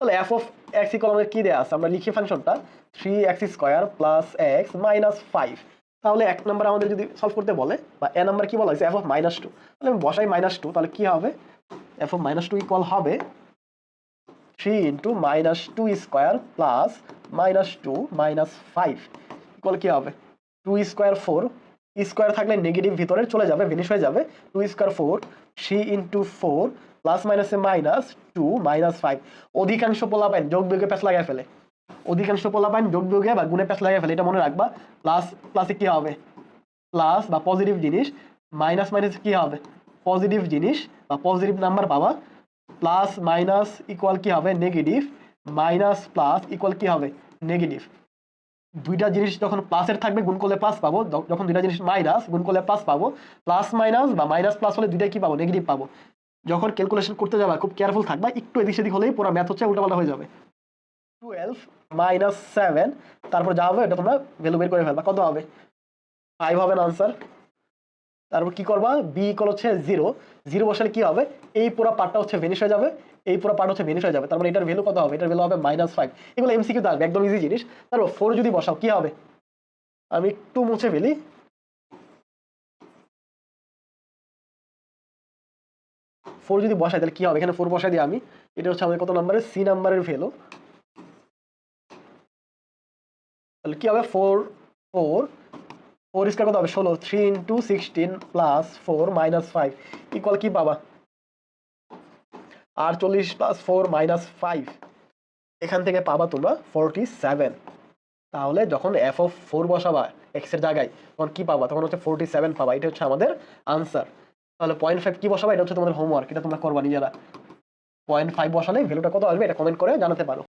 তাহলে F of x equal আমাদের কি দেওয়া আছে, আমরা লিখি ফাংশনটা 3x² প্লাস এক্স মাইনাস 5। তাহলে এক নম্বর আমাদের যদি সলভ করতে বলে বা এ নাম্বার কি বলা হয়েছে এফ অফ -2, তাহলে আমি বসাই -2, তাহলে কি হবে এফ অফ -2 ইকুয়াল হবে 3 ইন্টু -2² প্লাস -2 মাইনাস 5 ইকুয়াল কি হবে 2² 4, স্কোয়ার থাকলে নেগেটিভ ভিতরে চলে যাবে, ভিনিশ হয়ে যাবে, 2² 4, 3 ইন্টু 4 প্লাস মাইনাসে -2 মাইনাস 5। অধিকাংশ পোলাপাইন যোগ বিয়োগে প্যাচ লাগাই ফেলে, অধিকাংশ পোলাপাইন যোগ বিয়োগে বা গুণে প্যাচ লাগাই ফেলে, এটা মনে রাখবা। প্লাস প্লাসে কি হবে প্লাস বা পজিটিভ জিনিস, মাইনাস মাইনাস কি হবে পজিটিভ জিনিস বা পজিটিভ নাম্বার পাবা। প্লাস মাইনাস ইকুয়াল কি হবে নেগেটিভ, মাইনাস প্লাস ইকুয়াল কি হবে নেগেটিভ। দুইটা জিনিস যখন প্লাসের থাকবে গুণ করলে প্লাস পাবো, যখন দুইটা জিনিস মাইনাস গুণ করলে প্লাস পাবো। প্লাস মাইনাস বা মাইনাস প্লাস হলে দুইটাই কি পাবো নেগেটিভ পাবো। যখন ক্যালকুলেশন করতে যাবা খুব কেয়ারফুল থাকবা, একটু এদিক সেদিক হলেই পুরো ম্যাথ হচ্ছে উল্টাপাল্টা হয়ে যাবে। 12 মাইনাস 7, তারপর যা হবে এটা তোমরা ভ্যালু বের করে ফেলবা, কত হবে 5 হবে না আনসার। তারপর কি করবা বি ইকুয়াল হচ্ছে 0, 0 বসালে কি হবে এই পুরো পার্টটা হচ্ছে ভেনিশ হয়ে যাবে, এই পুরো পার্ট হচ্ছে ভেনিশ হয়ে যাবে। তারপর এটার ভ্যালু কত হবে, এটার ভ্যালু হবে -5। এগুলো এমসিকিউ থাকবে, একদম ইজি জিনিস। তারপর 4 যদি বসাও কি হবে, আমি একটু মুছে ফেলি, 4 যদি বসাই তাহলে কি হবে, এখানে 4 বসাই দিই আমি, এটা হচ্ছে আমাদের কত নাম্বারের সি নাম্বারের ভ্যালু। তাহলে কি হবে 4 4 4 স্কয়ার কত হবে 16, 3 ইন্টু 16 প্লাস 4 মাইনাস 5 ইকুয়াল কি পাবা 48 প্লাস 4 মাইনাস 5, এখান থেকে পাবা তোমরা 47। তাহলে যখন এফ অফ 4 বসাবা এক্স এর জায়গায় তখন কি পাবা, তখন হচ্ছে 47 পাবা। এটা হচ্ছে আমাদের আনসার। তাহলে 0.5 কি বসাবা, এটা হচ্ছে তোমাদের হোমওয়ার্ক, এটা তোমরা করবা নিজেরা। 0.5 বসালে ভ্যালুটা কত আসবে এটা কমেন্ট করে জানাতে পারো।